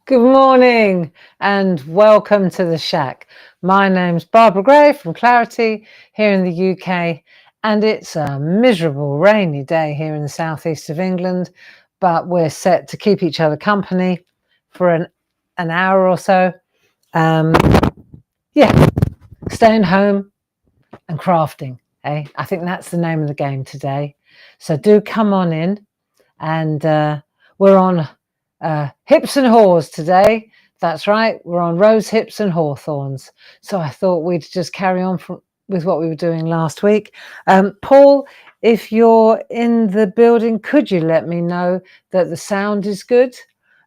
Good morning and welcome to the Shack. My name's Barbara Gray from Clarity here in the UK, and it's a miserable rainy day here in the southeast of England, but we're set to keep each other company for an hour or so. Staying home and crafting. I think that's the name of the game today. So do come on in, and we're on hips and haws today. That's right, we're on rose hips and hawthorns. So I thought we'd just carry on with what we were doing last week. Paul, if you're in the building, could you let me know that the sound is good?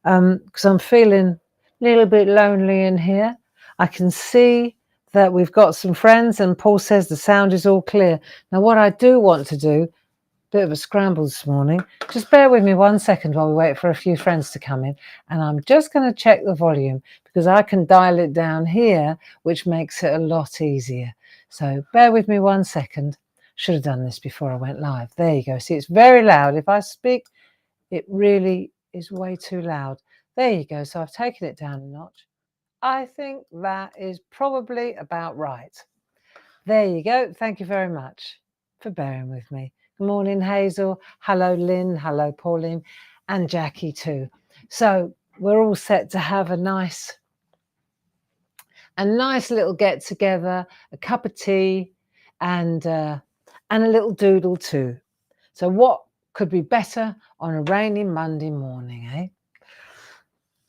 Because I'm feeling a little bit lonely in here. I can see that we've got some friends, and Paul says the sound is all clear. Now, what I do want to do, bit of a scramble this morning. Just bear with me 1 second while we wait for a few friends to come in. And I'm just going to check the volume because I can dial it down here, which makes it a lot easier. So bear with me 1 second. Should have done this before I went live. There you go. See, it's very loud. If I speak, it really is way too loud. There you go. So I've taken it down a notch. I think that is probably about right. There you go. Thank you very much for bearing with me. Good morning, Hazel. Hello, Lynn. Hello, Pauline, and Jackie too. So we're all set to have a nice little get together, a cup of tea, and a little doodle too. So what could be better on a rainy Monday morning, eh?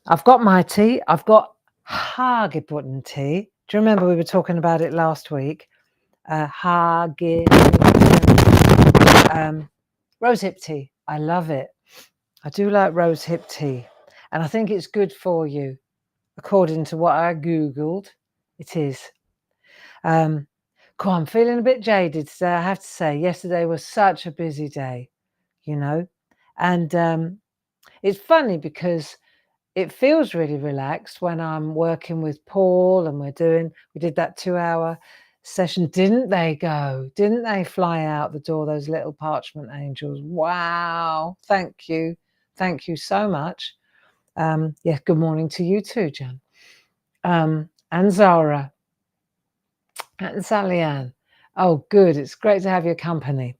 I've got my tea. I've got hagebutten tea. Do you remember we were talking about it last week? Rosehip tea. I love it. I do like rosehip tea, and I think it's good for you, according to what I googled. It is. I'm feeling a bit jaded today, I have to say. Yesterday was such a busy day, and it's funny because it feels really relaxed when I'm working with Paul and we did that 2-hour session. Didn't they fly out the door, those little parchment angels? Wow. Thank you so much. Good morning to you too, Jan, and Zara and Sally Ann. Oh good, it's great to have your company.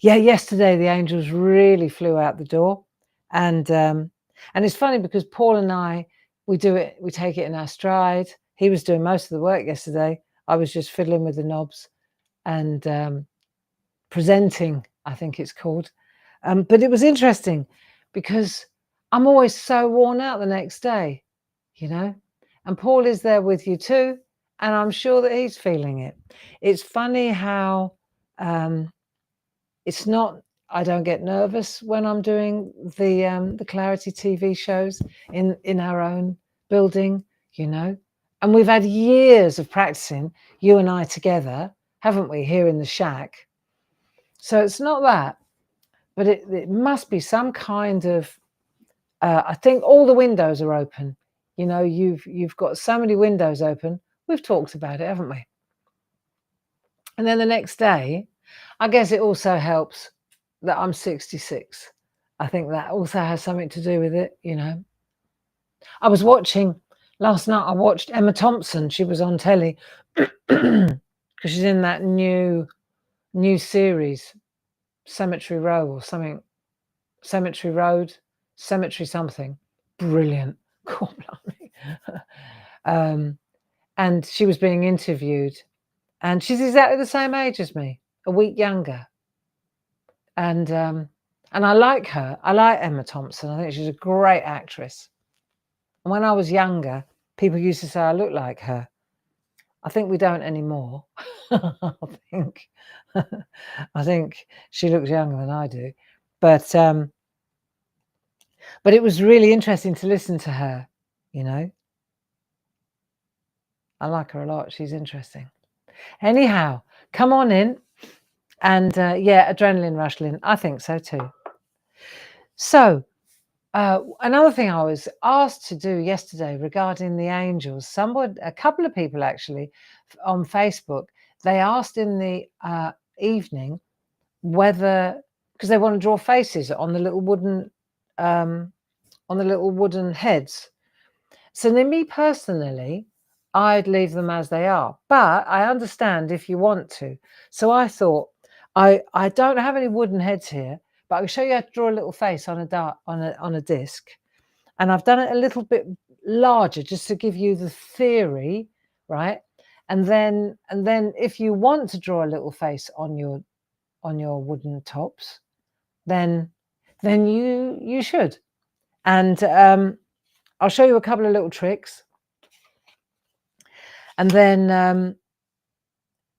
Yesterday the angels really flew out the door, and it's funny because Paul and I, we take it in our stride. He was doing most of the work yesterday. I was just fiddling with the knobs and presenting, I think it's called. But it was interesting because I'm always so worn out the next day, and Paul is there with you too, and I'm sure that he's feeling it. It's funny how it's not, I don't get nervous when I'm doing the Clarity TV shows in our own building, and we've had years of practicing, you and I together, haven't we, here in the shack? So it's not that, but it must be some kind of, I think all the windows are open. You've got so many windows open. We've talked about it, haven't we? And then the next day, I guess it also helps that I'm 66. I think that also has something to do with it, I was watching last night. I watched Emma Thompson. She was on telly because she's in that new series, Cemetery Row or something. Cemetery Road, Cemetery something. Brilliant. God, and she was being interviewed, and she's exactly the same age as me, a week younger. And I like her. I like Emma Thompson. I think she's a great actress. And when I was younger, people used to say I look like her. I think we don't anymore. I think she looks younger than I do. But it was really interesting to listen to her, I like her a lot. She's interesting. Anyhow, come on in. And adrenaline rush, Lynn. I think so too. So another thing I was asked to do yesterday regarding the angels, a couple of people actually on Facebook, they asked in the evening whether, because they want to draw faces on the little wooden on the little wooden heads. So then me personally, I'd leave them as they are, but I understand if you want to. So I thought, I don't have any wooden heads here, but I can show you how to draw a little face on a disc. And I've done it a little bit larger just to give you the theory, right? And then if you want to draw a little face on your wooden tops, then you should. And I'll show you a couple of little tricks, and then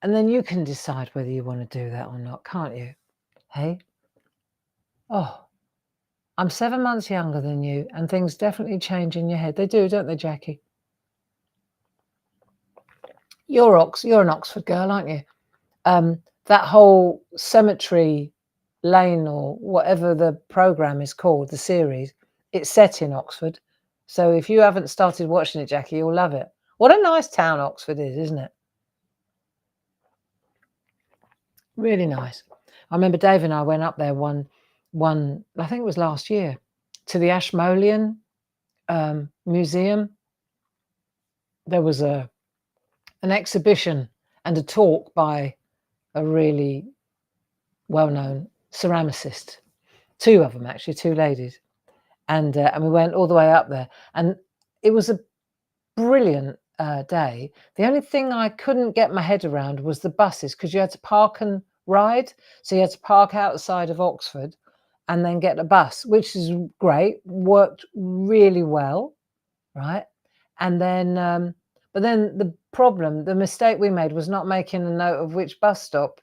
you can decide whether you want to do that or not, can't you? Hey? Oh, I'm 7 months younger than you, and things definitely change in your head. They do, don't they, Jackie? You're an Oxford girl, aren't you? That whole Cemetery Lane, or whatever the program is called, the series, it's set in Oxford. So if you haven't started watching it, Jackie, you'll love it. What a nice town Oxford is, isn't it? Really nice. I remember Dave and I went up there one I think it was last year, to the Ashmolean Museum. There was an exhibition and a talk by a really well-known ceramicist, two of them actually, two ladies, and we went all the way up there, and it was a brilliant day. The only thing I couldn't get my head around was the buses, because you had to park and ride. So you had to park outside of Oxford and then get a bus, which is great, worked really well, right? And then but then the mistake we made was not making a note of which bus stop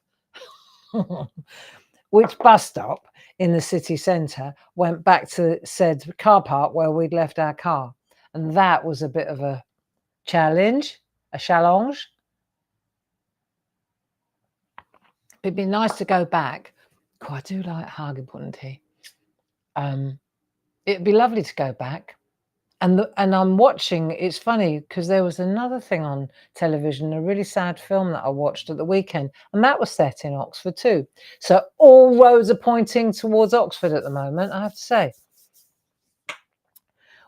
in the city centre went back to said car park where we'd left our car. And that was a bit of a challenge. It'd be nice to go back. Oh, I do like Hagebutten tea. It'd be lovely to go back. And I'm watching, it's funny, because there was another thing on television, a really sad film that I watched at the weekend, and that was set in Oxford too. So all roads are pointing towards Oxford at the moment, I have to say.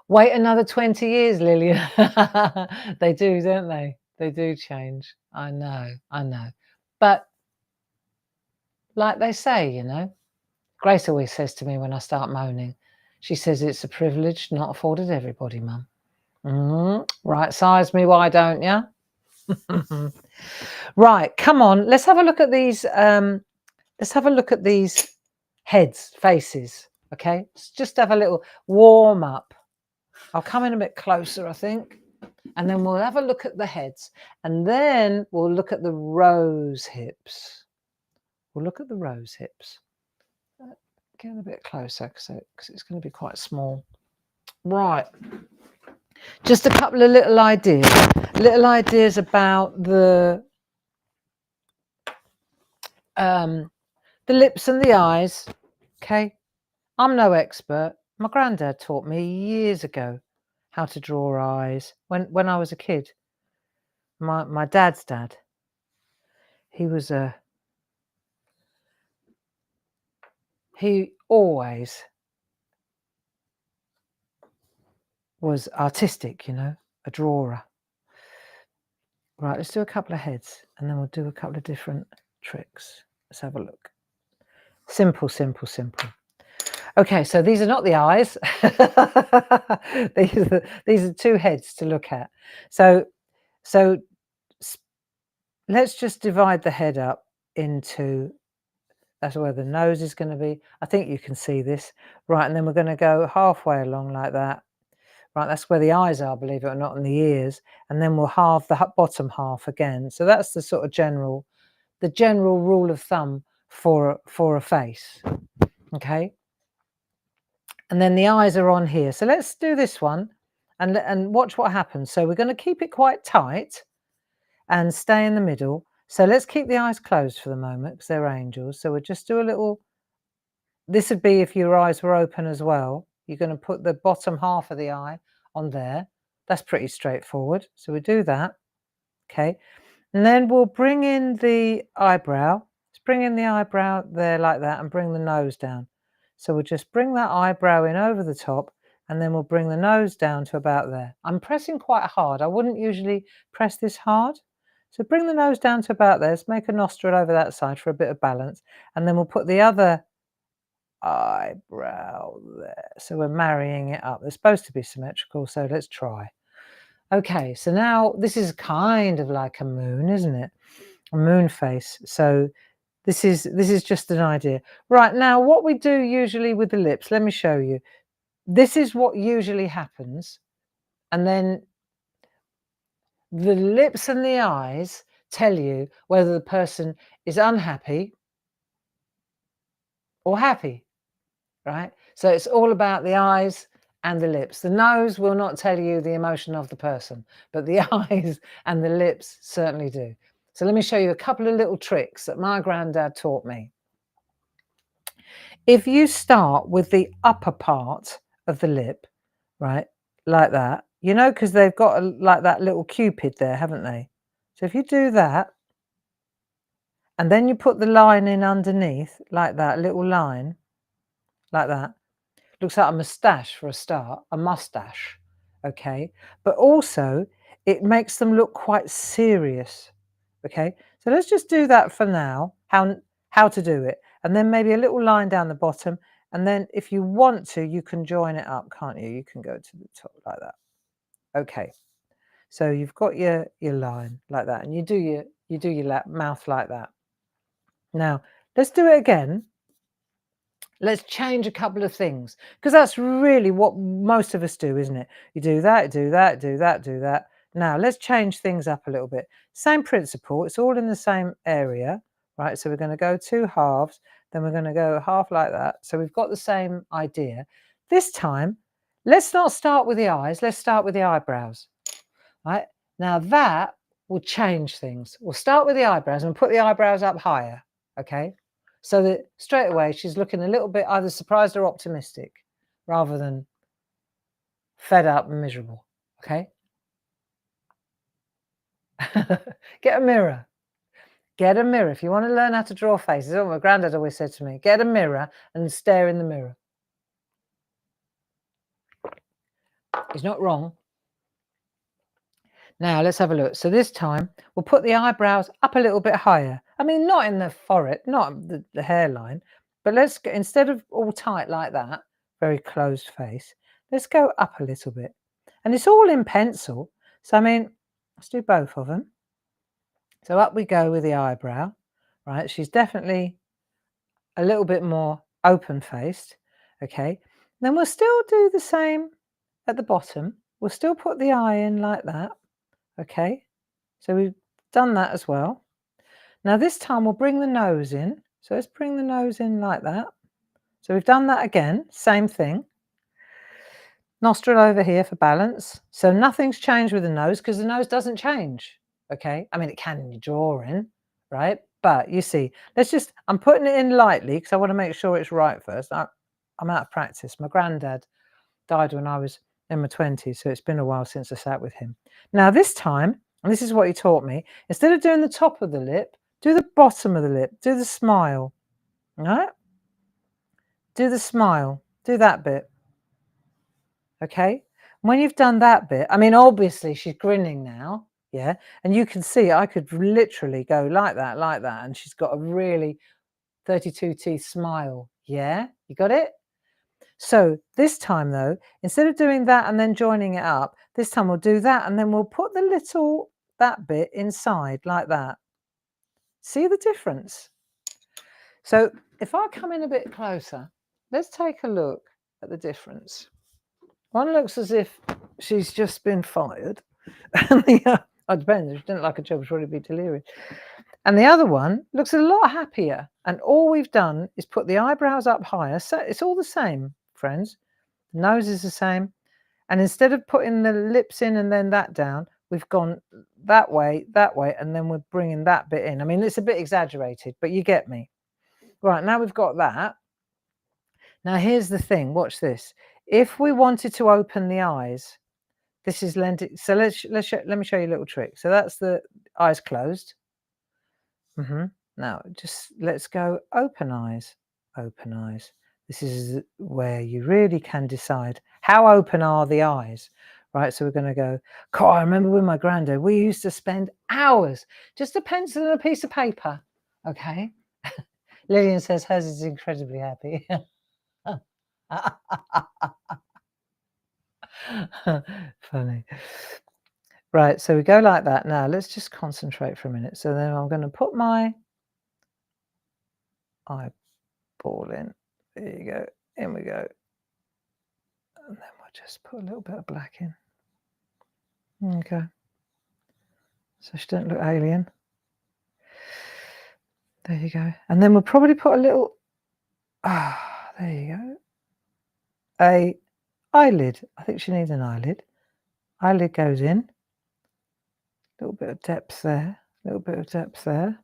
Wait another 20 years, Lillian. They do, don't they? They do change. I know. But like they say, you know, Grace always says to me when I start moaning, she says it's a privilege not afforded everybody, Mum. Right size me, why don't you? Right, come on, let's have a look at these. Let's have a look at these faces. Okay, let's just have a little warm up. I'll come in a bit closer, I think, and then we'll have a look at the heads, and then we'll look at the rose hips. Get a bit closer because it's going to be quite small. Right. Just a couple of little ideas about the lips and the eyes. Okay. I'm no expert. My granddad taught me years ago how to draw eyes when I was a kid. My dad's dad. He always was artistic, you know, a drawer. Right, let's do a couple of heads and then we'll do a couple of different tricks. Let's have a look. Simple. Okay, so these are not the eyes. these are two heads to look at. So let's just divide the head up into, that's where the nose is going to be. I think you can see this. Right, and then we're going to go halfway along like that. Right, that's where the eyes are, believe it or not, and the ears. And then we'll halve the bottom half again. So that's the sort of general rule of thumb for a face. Okay. And then the eyes are on here. So let's do this one and watch what happens. So we're going to keep it quite tight and stay in the middle. So let's keep the eyes closed for the moment because they're angels. So we'll just do a little, this would be if your eyes were open as well. You're going to put the bottom half of the eye on there. That's pretty straightforward. So we do that. Okay. And then we'll bring in the eyebrow. Let's bring in the eyebrow there like that and bring the nose down. So we'll just bring that eyebrow in over the top and then we'll bring the nose down to about there. I'm pressing quite hard. I wouldn't usually press this hard. So bring the nose down to about there. Let's make a nostril over that side for a bit of balance. And then we'll put the other eyebrow there. So we're marrying it up. They're supposed to be symmetrical, so let's try. Okay, so now this is kind of like a moon, isn't it? A moon face. So this is just an idea. Right, now what we do usually with the lips, let me show you. This is what usually happens. And then the lips and the eyes tell you whether the person is unhappy or happy, right? So it's all about the eyes and the lips. The nose will not tell you the emotion of the person, but the eyes and the lips certainly do. So let me show you a couple of little tricks that my granddad taught me. If you start with the upper part of the lip, right, like that, you know, because they've got like that little cupid there, haven't they? So if you do that, and then you put the line in underneath, like that, little line, like that. Looks like a moustache for a start, a mustache, okay? But also, it makes them look quite serious, okay? So let's just do that for now, how to do it. And then maybe a little line down the bottom. And then if you want to, you can join it up, can't you? You can go to the top like that. Okay. So you've got your line like that, and you do your mouth like that. Now, let's do it again. Let's change a couple of things, because that's really what most of us do, isn't it? You do that, do that, do that, do that. Now, let's change things up a little bit. Same principle. It's all in the same area, right? So we're going to go 2 halves, then we're going to go half like that. So we've got the same idea. This time, let's not start with the eyes. Let's start with the eyebrows, right? Now, that will change things. We'll start with the eyebrows and put the eyebrows up higher, okay? So that straight away she's looking a little bit either surprised or optimistic rather than fed up and miserable, okay? Get a mirror. Get a mirror. If you want to learn how to draw faces, that's what my granddad always said to me, get a mirror and stare in the mirror. He's not wrong. Now let's have a look. So this time we'll put the eyebrows up a little bit higher. I mean, not in the forehead, not the hairline, but let's go, instead of all tight like that, very closed face, let's go up a little bit. And it's all in pencil. So, I mean, let's do both of them. So up we go with the eyebrow, right? She's definitely a little bit more open-faced, okay? Then we'll still do the same at the bottom. We'll still put the eye in like that. Okay, so we've done that as well. Now this time we'll bring the nose in. So let's bring the nose in like that. So we've done that again, same thing. Nostril over here for balance. So nothing's changed with the nose because the nose doesn't change. Okay, I mean it can in your drawing, right? But you see, I'm putting it in lightly because I want to make sure it's right first. I'm out of practice. My granddad died when I was in my 20s, so it's been a while since I sat with him. Now this time, and this is what he taught me, instead of doing the top of the lip, do the bottom of the lip, do the smile, all right? Do the smile, do that bit, okay? When you've done that bit, I mean, obviously she's grinning now, yeah? And you can see I could literally go like that, and she's got a really 32 teeth smile, yeah? You got it? So this time though, instead of doing that and then joining it up, this time we'll do that and then we'll put that bit inside like that. See the difference? So if I come in a bit closer, let's take a look at the difference. One looks as if she's just been fired. And it depends, if she didn't like a job, she'd probably be delirious. And the other one looks a lot happier. And all we've done is put the eyebrows up higher. So it's all the same, friends. The nose is the same. And instead of putting the lips in and then that down, we've gone that way, and then we're bringing that bit in. I mean, it's a bit exaggerated, but you get me. Right, now we've got that. Now here's the thing, watch this. If we wanted to open the eyes, this is lending. So let me show you a little trick. So that's the eyes closed. Now just let's go open eyes, open eyes. This is where you really can decide how open are the eyes, right? So we're going to go, God, I remember with my granddad, we used to spend hours, just a pencil and a piece of paper, okay? Lillian says hers is incredibly happy. Funny. Right, so we go like that. Now let's just concentrate for a minute. So then I'm going to put my eyeball in. There you go. In we go. And then we'll just put a little bit of black in. Okay. So she don't look alien. There you go. And then we'll probably put a little, there you go. A eyelid. I think she needs an eyelid. Eyelid goes in. A little bit of depth there. A little bit of depth there.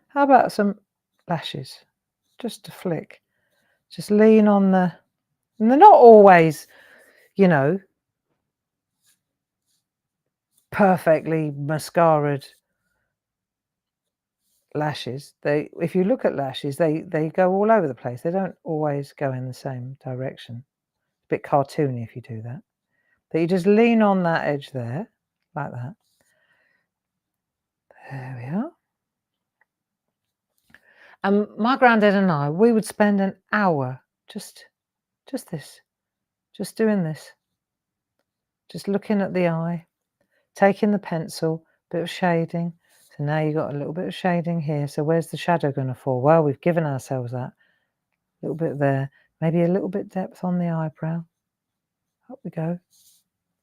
How about some lashes? Just a flick. Just lean on the, and they're not always, you know, perfectly mascaraed lashes. If you look at lashes, they go all over the place. They don't always go in the same direction. A bit cartoony if you do that. But you just lean on that edge there, like that. There we are. And my granddad and I, we would spend an hour just doing this. Just looking at the eye, taking the pencil, bit of shading. So now you've got a little bit of shading here. So where's the shadow going to fall? Well, we've given ourselves that. A little bit there. Maybe a little bit depth on the eyebrow. Up we go.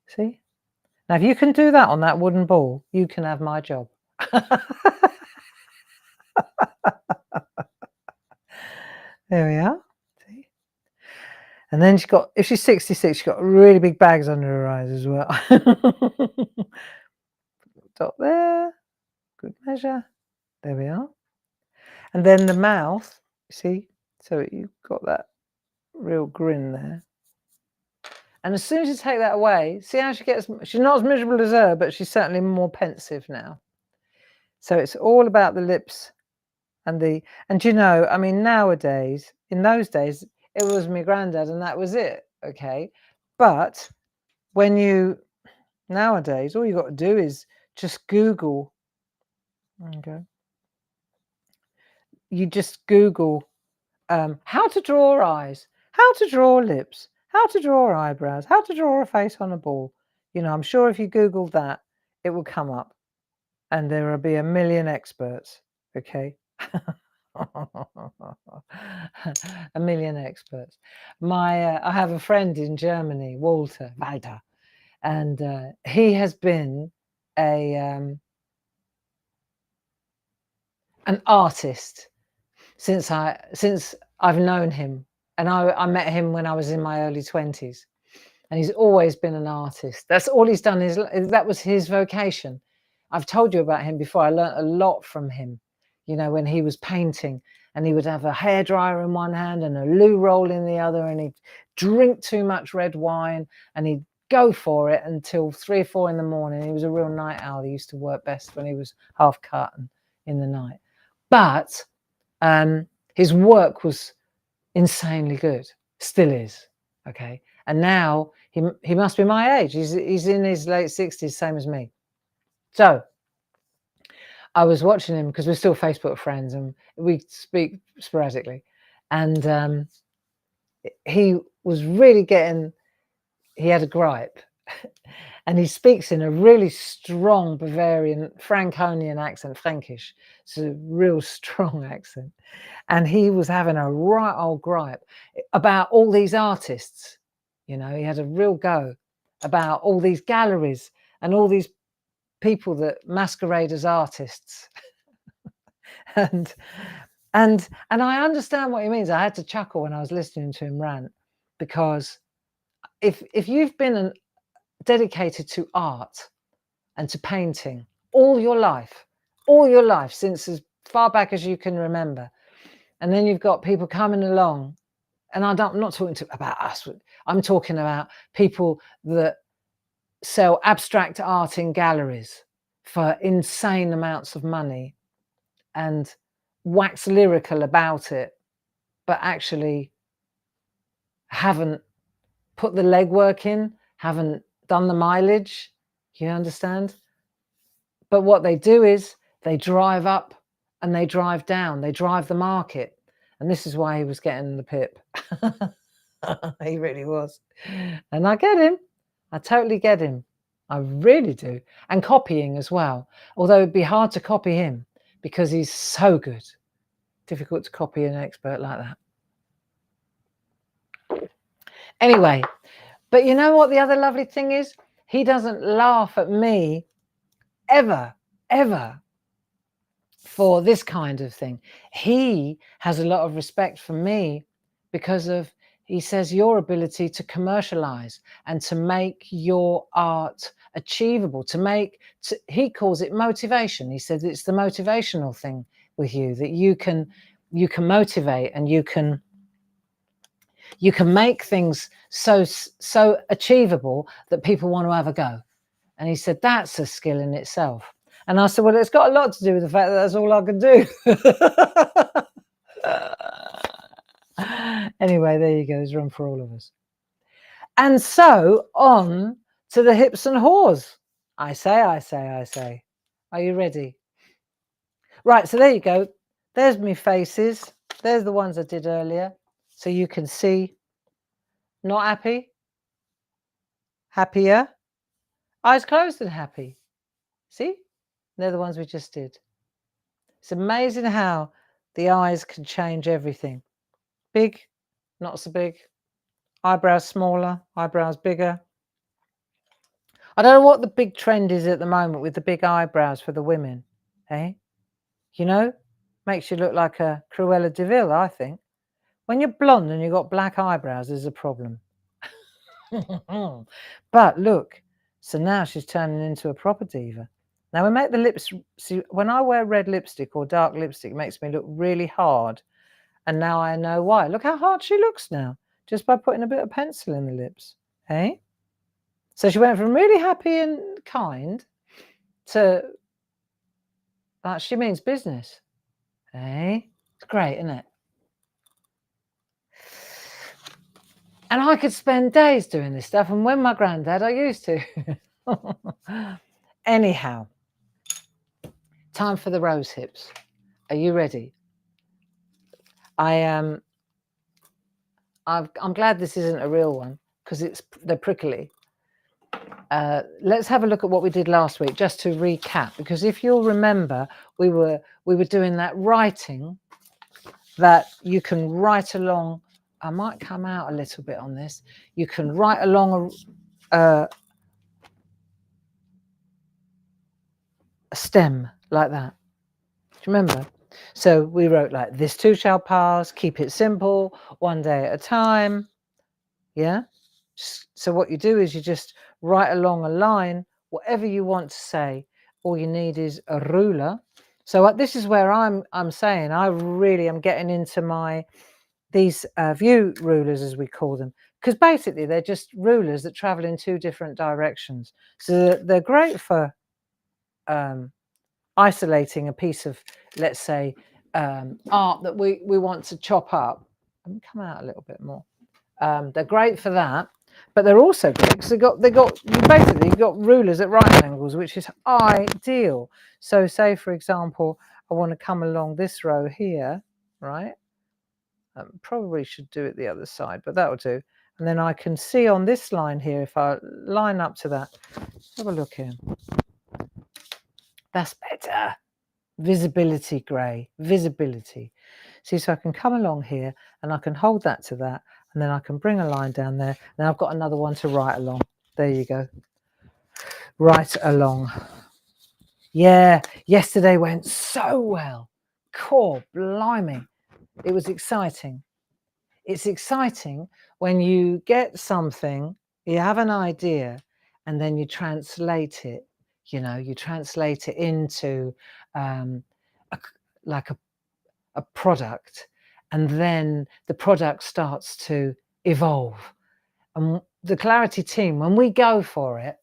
See? Now, if you can do that on that wooden ball, you can have my job. There we are. See? And then if she's 66, she's got really big bags under her eyes as well. Dot there. Good measure. There we are. And then the mouth, see? So you've got that real grin there. And as soon as you take that away, see how she's not as miserable as her, but she's certainly more pensive now. So it's all about the lips and you know, I mean, nowadays, in those days, it was my granddad and that was it, okay? But nowadays, all you got to do is just Google, okay? You just Google how to draw eyes, how to draw lips, how to draw eyebrows, how to draw a face on a ball. You know, I'm sure if you Googled that, it will come up and there will be a million experts, okay? A million experts. I have a friend in Germany, Walter, and he has been an artist since I've known him, and I met him when I was in my early 20s, and he's always been an artist. That's all he's done. That was his vocation. I've told you about him before. I learned a lot from him, you know, when he was painting, and he would have a hairdryer in one hand and a loo roll in the other, and he'd drink too much red wine, and he'd go for it until 3 or 4 in the morning. He was a real night owl. He used to work best when he was half cut and in the night. But his work was insanely good, still is, okay? And now he must be my age. He's in his late 60s, same as me. So I was watching him because we're still Facebook friends and we speak sporadically. And he was really he had a gripe. And he speaks in a really strong Bavarian, Franconian accent, Frankish. It's a real strong accent. And he was having a right old gripe about all these artists. You know, he had a real go about all these galleries and all these people that masquerade as artists. and I understand what he means. I had to chuckle when I was listening to him rant, because if you've been dedicated to art and to painting all your life since as far back as you can remember, and then you've got people coming along, and I'm not talking about us, I'm talking about people that sell abstract art in galleries for insane amounts of money and wax lyrical about it, but actually haven't put the legwork in, haven't done the mileage. You understand? But what they do is they drive up and they drive down. They drive the market. And this is why he was getting the pip. He really was. And I get him. I totally get him. I really do. And copying as well. Although it'd be hard to copy him because he's so good. Difficult to copy an expert like that. Anyway, but you know what the other lovely thing is? He doesn't laugh at me ever, ever for this kind of thing. He has a lot of respect for me because of, he says, your ability to commercialize and to make your art achievable, he calls it motivation. He says it's the motivational thing with you, that you can motivate and you can make things so achievable that people want to have a go. And he said, that's a skill in itself. And I said, well, it's got a lot to do with the fact that that's all I can do. Anyway, there you go. There's room for all of us. And so on to the hips and haws. I say. Are you ready? Right, so there you go. There's me faces. There's the ones I did earlier. So you can see. Not happy? Happier? Eyes closed and happy. See? They're the ones we just did. It's amazing how the eyes can change everything. Big, not so big. Eyebrows smaller, eyebrows bigger. I don't know what the big trend is at the moment with the big eyebrows for the women. Eh? You know? Makes you look like a Cruella de Vil, I think. When you're blonde and you've got black eyebrows, there's a problem. But look, so now she's turning into a proper diva. Now we make the lips, see, when I wear red lipstick or dark lipstick, it makes me look really hard. And now I know why. Look how hard she looks now, just by putting a bit of pencil in the lips. Eh? So she went from really happy and kind to, she means business. Eh? It's great, isn't it? And I could spend days doing this stuff. And when my granddad, I used to. Anyhow, time for the rose hips. Are you ready? I'm glad this isn't a real one because they're prickly. Let's have a look at what we did last week, just to recap, because if you'll remember, we were doing that writing that you can write along. I might come out a little bit on this. You can write along a stem like that. Do you remember? So we wrote like, this too shall pass, keep it simple, one day at a time. Yeah. So what you do is you just write along a line, whatever you want to say. All you need is a ruler. So this is where I'm saying I really am getting into these view rulers, as we call them, because basically they're just rulers that travel in two different directions. So they're great for isolating a piece of, let's say, art that we want to chop up. Let me come out a little bit more. They're great for that, but they're also great because you've got rulers at right angles, which is ideal. So say, for example, I want to come along this row here, right? Probably should do it the other side, but that'll do. And then I can see on this line here, if I line up to that, have a look here. That's better. Visibility, grey, visibility. See, so I can come along here and I can hold that to that, and then I can bring a line down there. Now I've got another one to write along. There you go. Right along. Yeah, yesterday went so well. Cool, blimey. It was exciting. It's exciting when you get something, you have an idea, and then you translate it. You know, you translate it into a product, and then the product starts to evolve. And the Clarity team, when we go for it,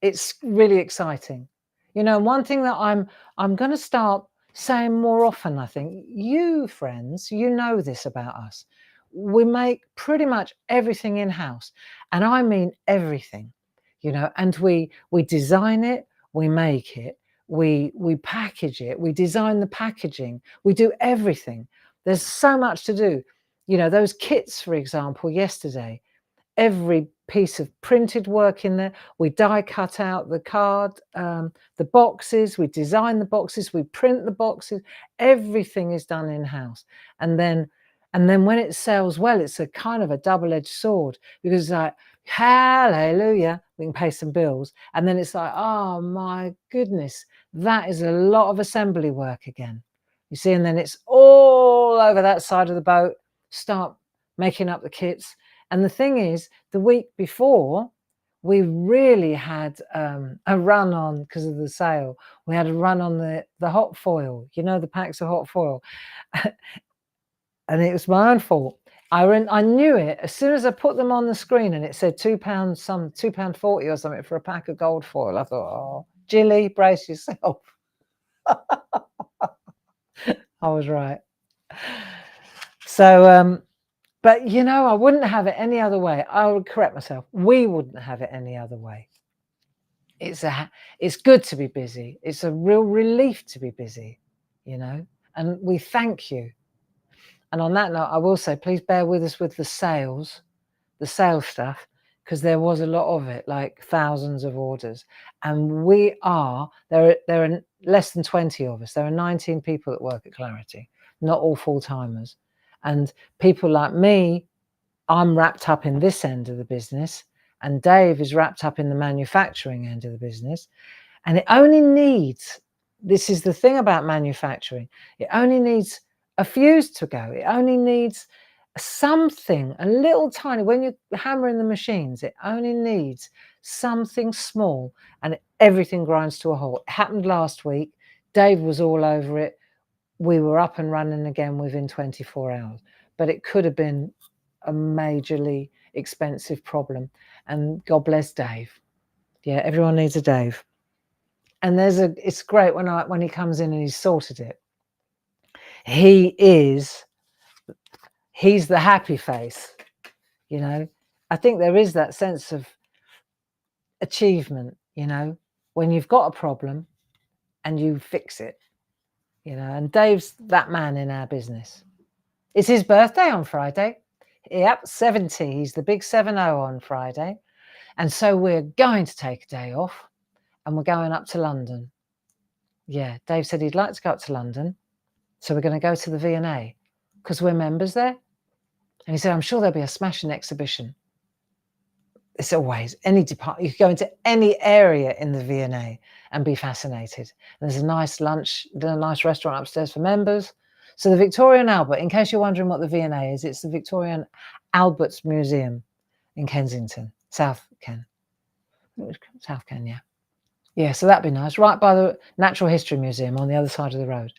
it's really exciting. You know, one thing that I'm going to start saying more often, I think, you friends, you know this about us. we make pretty much everything in-house, and I mean everything, you know, and we design it, we make it, we package it, we design the packaging, we do everything. There's so much to do. You know, those kits, for example, yesterday, every piece of printed work in there. We die cut out the card, the boxes, we design the boxes, we print the boxes. Everything is done in-house. And then when it sells well, it's a kind of a double-edged sword, because it's like, hallelujah, we can pay some bills. And then it's like, oh my goodness, that is a lot of assembly work again. You see, and then it's all over that side of the boat, start making up the kits. And the thing is, the week before, we really had a run on, because of the sale, we had a run on the hot foil, you know, the packs of hot foil. And it was my own fault. I knew it as soon as I put them on the screen, and it said £2.40 or something for a pack of gold foil. I thought, oh, Jilly, brace yourself. I was right. So, but, you know, I wouldn't have it any other way. I would correct myself. We wouldn't have it any other way. It's good to be busy. It's a real relief to be busy, you know, and we thank you. And on that note, I will say, please bear with us with the sales stuff, because there was a lot of it, like thousands of orders. And there are less than 20 of us. There are 19 people that work at Clarity, not all full-timers. And people like me, I'm wrapped up in this end of the business, and Dave is wrapped up in the manufacturing end of the business. And it only needs, this is the thing about manufacturing, it only needs a fuse to go. It only needs something, a little tiny, when you're hammering the machines, it only needs something small, and everything grinds to a halt. It happened last week. Dave was all over it. We were up and running again within 24 hours, but it could have been a majorly expensive problem. And God bless Dave. Yeah, everyone needs a Dave. And it's great when he comes in and he's sorted it. He's the happy face, you know. I think there is that sense of achievement, you know, when you've got a problem and you fix it, you know. And Dave's that man in our business. It's his birthday on Friday. Yep, 70. He's the big 70 on Friday. And so we're going to take a day off, and we're going up to London. Yeah, Dave said he'd like to go up to London. So we're going to go to the V&A because we're members there. And he said, I'm sure there'll be a smashing exhibition. It's always any department. You can go into any area in the V&A and be fascinated. And there's a nice lunch, a nice restaurant upstairs for members. So the Victoria and Albert, in case you're wondering what the V&A is, it's the Victoria and Albert's Museum in Kensington, South Ken, yeah. Yeah, so that'd be nice, right by the Natural History Museum on the other side of the road.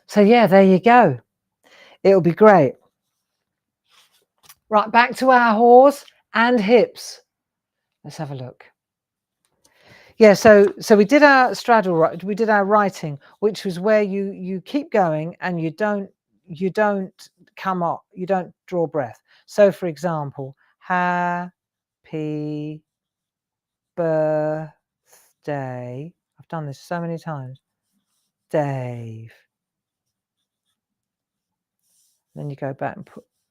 So yeah, there you go. It'll be great. Right, back to our haws and hips. Let's have a look. Yeah, so we did our straddle, we did our writing, which was where you keep going and you don't come up, you don't draw breath. So for example, happy birthday. I've done this so many times. Dave. Then you go back and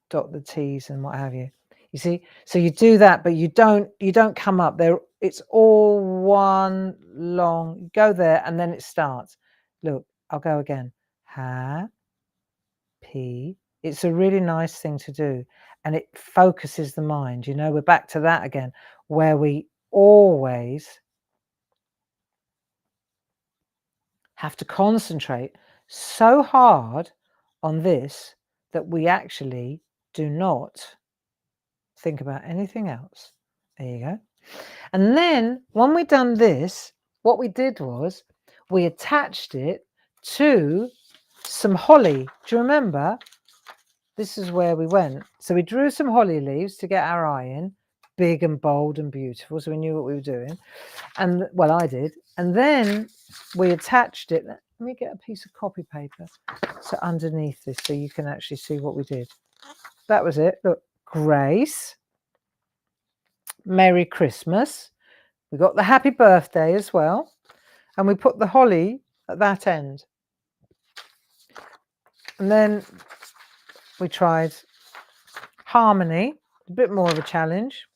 dot the T's and what have you. You see, so you do that, but you don't come up there. It's all one long. You go there and then it starts. Look, I'll go again. Happy. It's a really nice thing to do, and it focuses the mind. You know, we're back to that again, where we always have to concentrate so hard on this that we actually do not think about anything else. There you go. And then when we've done this, what we did was we attached it to some holly. Do you remember? This is where we went. So we drew some holly leaves to get our eye in, big and bold and beautiful. So we knew what we were doing. And well, I did. And then we attached it. Let me get a piece of copy paper so underneath this so you can actually see what we did. that was it. Look, Grace, Merry Christmas. We got the happy birthday as well. And we put the holly at that end. And then we tried harmony, a bit more of a challenge,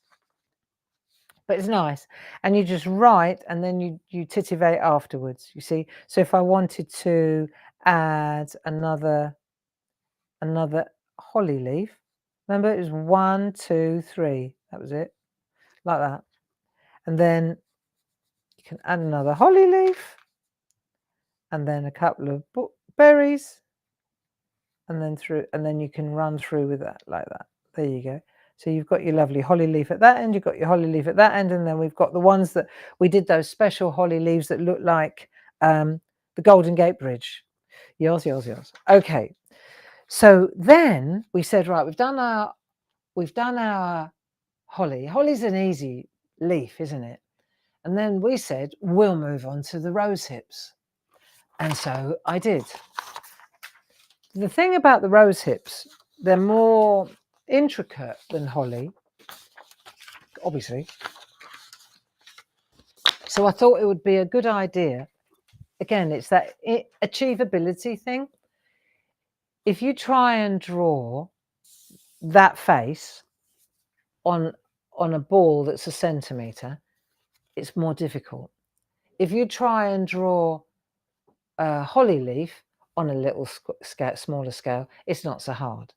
but it's nice. And you just write and then you titivate afterwards, you see. So if I wanted to add another holly leaf, remember it was 1, 2, 3, that was it, like that. And then you can add another holly leaf and then a couple of berries, and then you can run through with that like that. There you go. So you've got your lovely holly leaf at that end, you've got your holly leaf at that end, and then we've got the ones that we did, those special holly leaves that look like the Golden Gate Bridge. Yours. Okay. So then we said, right, we've done our holly. Holly's an easy leaf, isn't it? And then we said, we'll move on to the rose hips. And so I did. The thing about the rose hips, they're more intricate than holly, obviously. So I thought it would be a good idea. Again, it's that achievability thing. If you try and draw that face on a ball that's a centimetre, it's more difficult. If you try and draw a holly leaf on a little smaller scale, it's not so hard.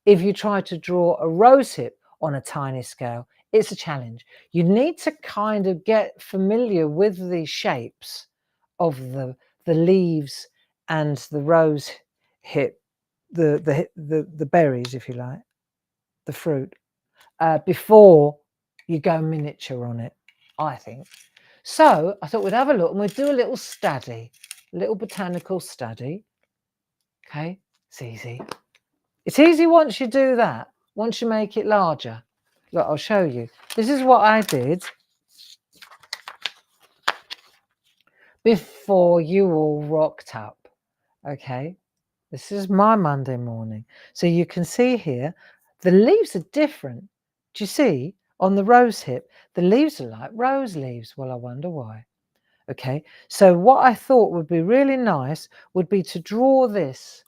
If you try to draw a rose hip on a tiny scale, it's a challenge. You need to kind of get familiar with the shapes of the leaves and the rose hip, the berries, if you like, the fruit, before you go miniature on it, I think. So I thought we'd have a look and we'd do a little study, a little botanical study. Okay, it's easy. It's easy once you do that, once you make it larger. Look, I'll show you. This is what I did before you all rocked up. Okay, this is my Monday morning. So you can see here, the leaves are different. Do you see on the rose hip, the leaves are like rose leaves? Well, I wonder why. Okay, so what I thought would be really nice would be to draw this.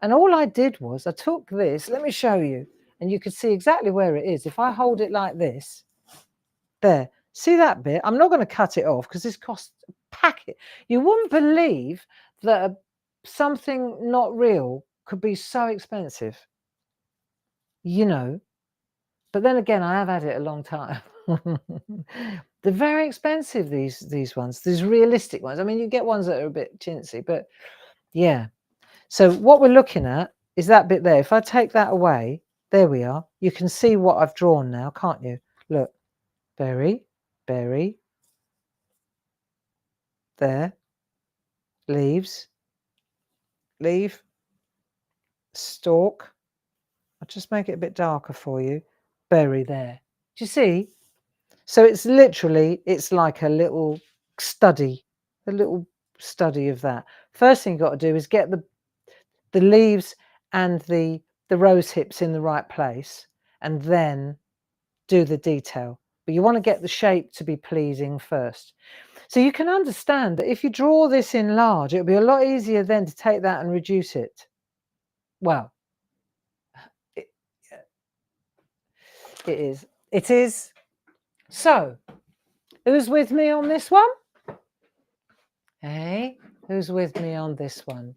And all I did was I took this, let me show you, and you can see exactly where it is. If I hold it like this, there, see that bit? I'm not going to cut it off because this costs a packet. You wouldn't believe that something not real could be so expensive, you know. But then again, I have had it a long time. They're very expensive, these ones, these realistic ones. I mean, you get ones that are a bit chintzy, but yeah. So what we're looking at is that bit there. If I take that away, there we are. You can see what I've drawn now, can't you? Look, berry, berry, there, leaves, leaf, stalk. I'll just make it a bit darker for you. Berry there. Do you see? So it's literally, it's like a little study of that. First thing you've got to do is get the leaves and the rose hips in the right place, and then do the detail. But you want to get the shape to be pleasing first. So you can understand that if you draw this in large, it'll be a lot easier then to take that and reduce it. Well, it is. It is. So, who's with me on this one? Hey, who's with me on this one?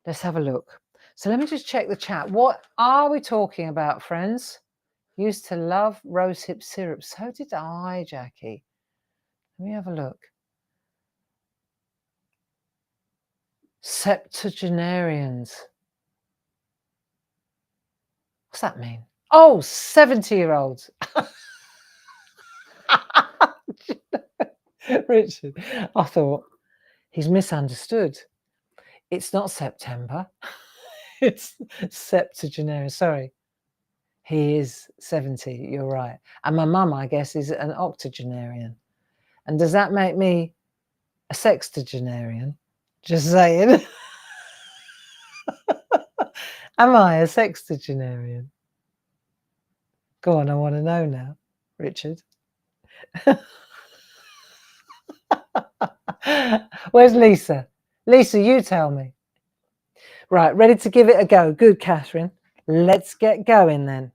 Let's have a look. So let me just check the chat. What are we talking about, friends? Used to love rosehip syrup. So did I, Jackie. Let me have a look. Septuagenarians. What's that mean? Oh, 70-year-olds. Richard, I thought he's misunderstood. It's not September. It's septuagenarian. Sorry. He is 70, you're right. And my mum, I guess, is an octogenarian. And does that make me a sextagenarian? Just saying. Am I a sextagenarian? Go on, I want to know now, Richard. Where's Lisa? Lisa, you tell me. Right, ready to give it a go. Good, Catherine. Let's get going then.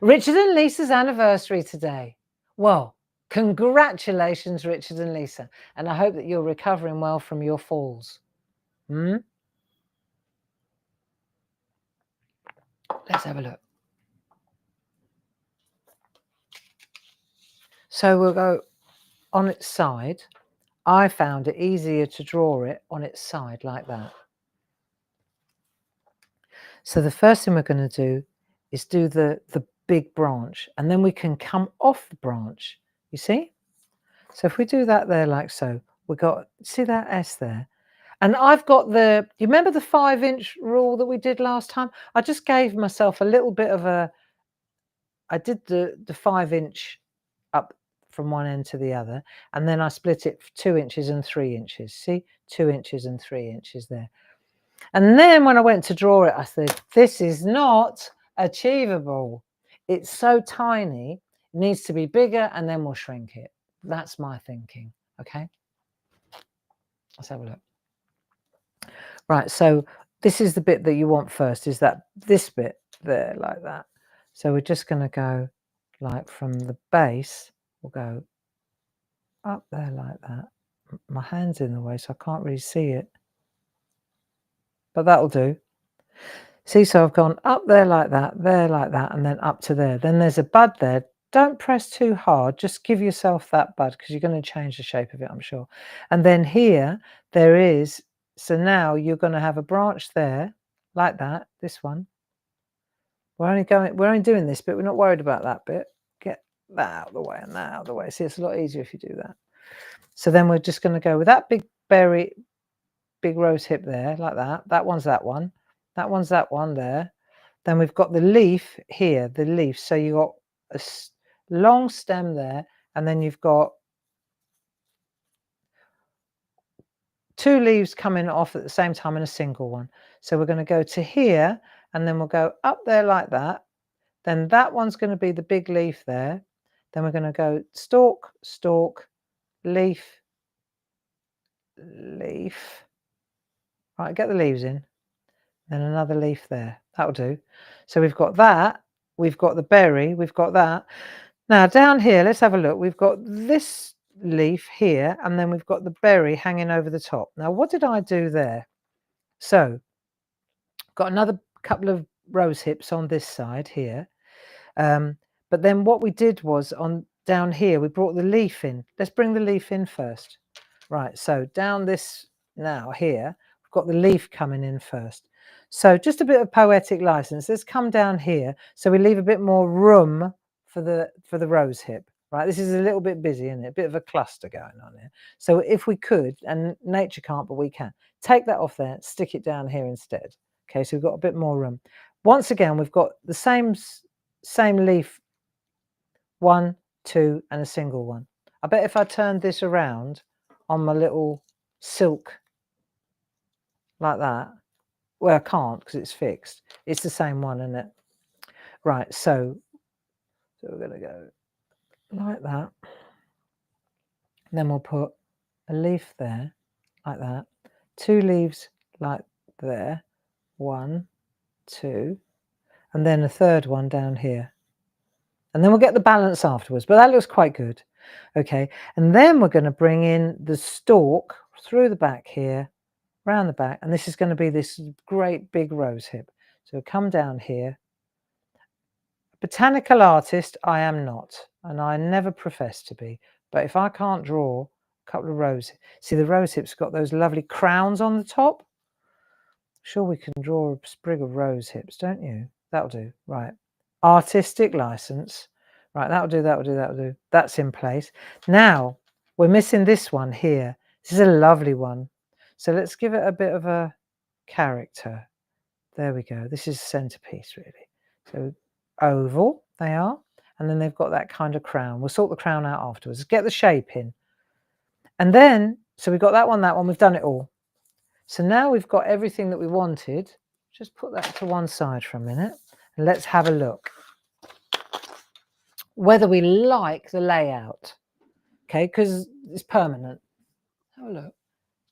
Richard and Lisa's anniversary today. Well, congratulations, Richard and Lisa. And I hope that you're recovering well from your falls. Let's have a look. So we'll go on its side. I found it easier to draw it on its side like that. So the first thing we're going to do is do the big branch, and then we can come off the branch, you see? So if we do that there like so, we got, see that S there? And I've got the, you remember the 5-inch rule that we did last time? I just gave myself a little bit of a, I did the 5-inch up from one end to the other, and then I split it 2 inches and 3 inches. See, 2 inches and 3 inches there. And then when I went to draw it, I said, this is not achievable. It's so tiny, it needs to be bigger, and then we'll shrink it. That's my thinking, okay? Let's have a look. Right, so this is the bit that you want first, is that this bit there, like that. So we're just going to go like from the base, we'll go up there like that. My hand's in the way, so I can't really see it. But that'll do. See, so I've gone up there like that, and then up to there. Then there's a bud there. Don't press too hard. Just give yourself that bud because you're going to change the shape of it, I'm sure. And then here, there is, so now you're going to have a branch there, like that, this one. We're only doing this bit. We're not worried about that bit. Get that out of the way and that out of the way. See, it's a lot easier if you do that. So then we're just going to go with that big rose hip there, like that. That one's that one. That one's that one there. Then we've got the leaf here, the leaf. So you've got a long stem there, and then you've got 2 leaves coming off at the same time in a single one. So we're going to go to here, and then we'll go up there like that. Then that one's going to be the big leaf there. Then we're going to go stalk, stalk, leaf, leaf. Right, get the leaves in. Then another leaf there. That'll do. So we've got that. We've got the berry. We've got that. Now down here, let's have a look. We've got this leaf here, and then we've got the berry hanging over the top. Now, what did I do there? So, got another couple of rose hips on this side here. But then what we did was on down here, we brought the leaf in. Let's bring the leaf in first. Right, so down this now here, we've got the leaf coming in first. So just a bit of poetic license. Let's come down here so we leave a bit more room for the rose hip. Right, this is a little bit busy, isn't it? A bit of a cluster going on here. So if we could, and nature can't, but we can, take that off there, stick it down here instead. Okay, so we've got a bit more room. Once again, we've got the same leaf, 1, 2, and a single one. I bet if I turned this around on my little silk like that, well, I can't because it's fixed. It's the same one, isn't it? Right, so we're going to go like that. And then we'll put a leaf there, like that. 2 leaves like there. 1, 2. And then a third one down here. And then we'll get the balance afterwards, but that looks quite good. Okay, and then we're going to bring in the stalk through the back here, round the back, and this is going to be this great big rose hip. So come down here. Botanical artist I am not, and I never profess to be, but if I can't draw a couple of rose, see the rose hips got those lovely crowns on the top? Sure, we can draw a sprig of rose hips, don't you? That'll do. Right, artistic license. Right, that'll do, that'll do, that'll do. That's in place. Now we're missing this one here. This is a lovely one, so let's give it a bit of a character. There we go. This is centerpiece, really. So oval they are, and then they've got that kind of crown. We'll sort the crown out afterwards. Let's get the shape in, and then so we've got that one, we've done it all. So now we've got everything that we wanted. Just put that to one side for a minute and let's have a look whether we like the layout. Okay, because it's permanent. Have a look.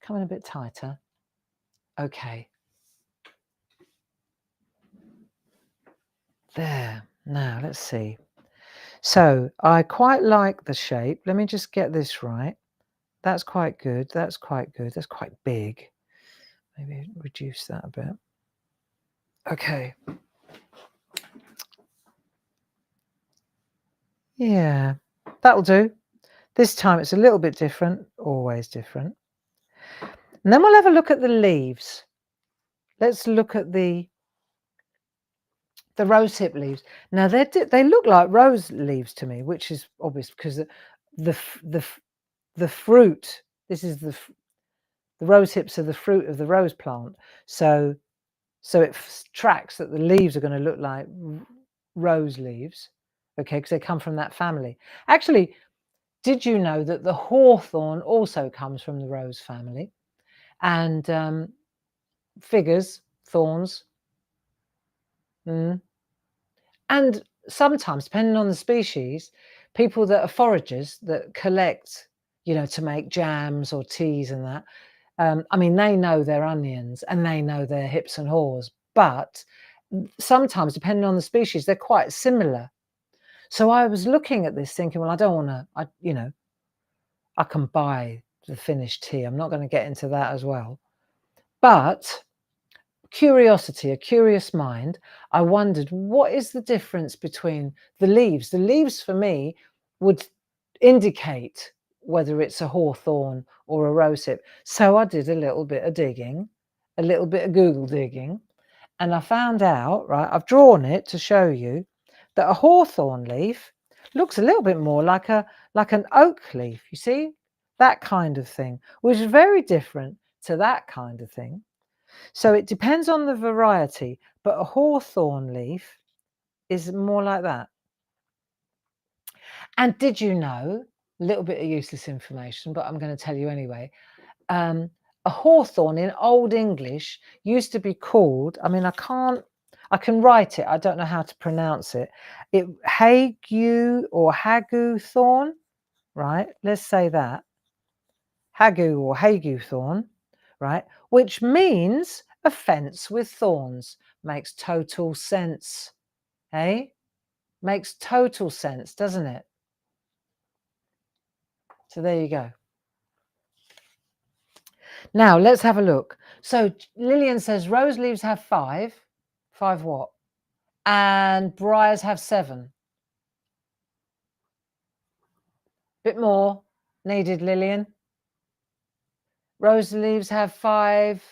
Coming a bit tighter. Okay. There. Now let's see. So I quite like the shape. Let me just get this right. That's quite good. That's quite good. That's quite big. Maybe reduce that a bit. Okay. Yeah, that'll do. This time it's a little bit different, always different. And then we'll have a look at the leaves. Let's look at the rosehip leaves. Now they look like rose leaves to me, which is obvious because the fruit. This is the rosehips are the fruit of the rose plant. So it tracks that the leaves are going to look like rose leaves, okay, because they come from that family. Actually, did you know that the hawthorn also comes from the rose family? And figures, thorns. And sometimes, depending on the species, people that are foragers that collect, to make jams or teas and that, I mean, they know their onions and they know their hips and haws, but sometimes, depending on the species, they're quite similar. So I was looking at this thinking, well, I don't want to, I can buy the finished tea. I'm not going to get into that as well. But curiosity, a curious mind, I wondered, what is the difference between the leaves? The leaves for me would indicate whether it's a hawthorn or a rosehip. So I did a little bit of digging, a little bit of Google digging, and I found out, right, I've drawn it to show you that a hawthorn leaf looks a little bit more like an oak leaf, you see? That kind of thing, which is very different to that kind of thing. So it depends on the variety, but a hawthorn leaf is more like that. And did you know, a little bit of useless information, but I'm going to tell you anyway, a hawthorn in Old English used to be called, I mean, I can write it, I don't know how to pronounce it. Hagu or hagu thorn, right? Let's say that. Hagu or hagu thorn, right? Which means a fence with thorns. Makes total sense, eh? Makes total sense, doesn't it? So there you go. Now let's have a look. So Lillian says rose leaves have 5. 5 what? And briars have 7. Bit more needed, Lillian. Rose leaves have 5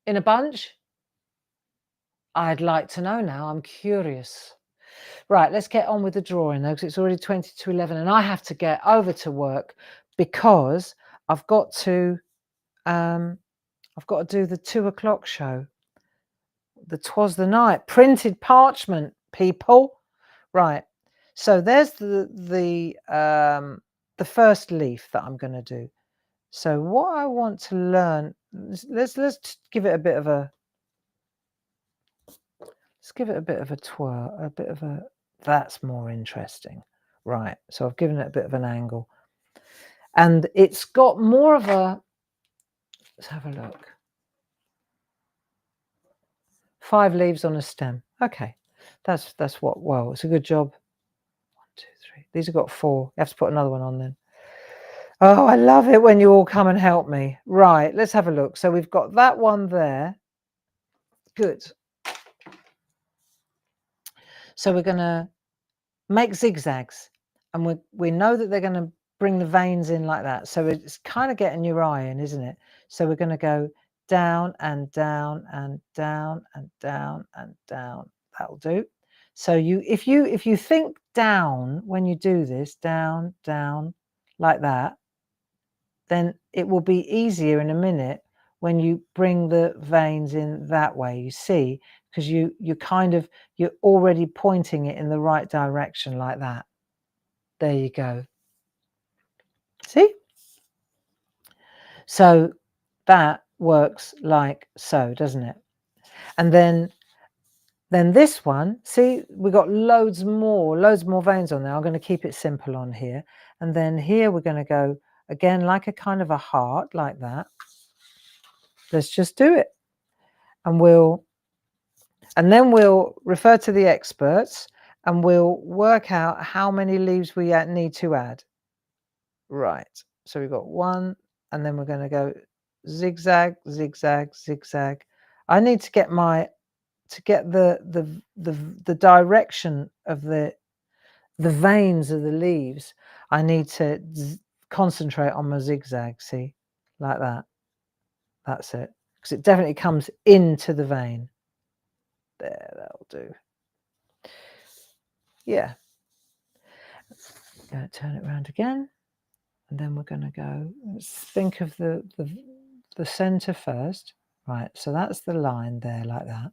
in a bunch. I'd like to know now. I'm curious. Right, let's get on with the drawing though, because it's already 20 to 11 and I have to get over to work because I've got to do the 2 o'clock show. The 'Twas the Night printed parchment, people. Right. So there's the first leaf that I'm going to do. So what I want to learn, let's give it a bit of a twirl, a bit of a, that's more interesting. Right. So I've given it a bit of an angle. And it's got more of a, let's have a look. 5 leaves on a stem. Okay. That's what, well, it's a good job. 1, 2, 3. These have got 4. You have to put another one on then. Oh, I love it when you all come and help me. Right, let's have a look. So we've got that one there. Good. So we're going to make zigzags. And we know that they're going to bring the veins in like that. So it's kind of getting your eye in, isn't it? So we're going to go down and down and down and down and down. That'll do. So if you think down when you do this, down, down, like that, then it will be easier in a minute when you bring the veins in that way, you see, because you're already pointing it in the right direction like that. There you go. See? So that works like so, doesn't it? And then this one, see, we got loads more veins on there. I'm going to keep it simple on here. And then here we're going to go again like a kind of a heart like that. Let's just do it. And then we'll refer to the experts and we'll work out how many leaves we need to add. Right. So we've got 1, and then we're going to go zigzag, zigzag, zigzag. I need to get the direction of the veins of the leaves. I need to concentrate on my zigzag, see, like that. That's it, because it definitely comes into the vein. There, that'll do. Yeah. Going to turn it around again, and then we're going to go. Let's think of the center first. Right, so that's the line there like that,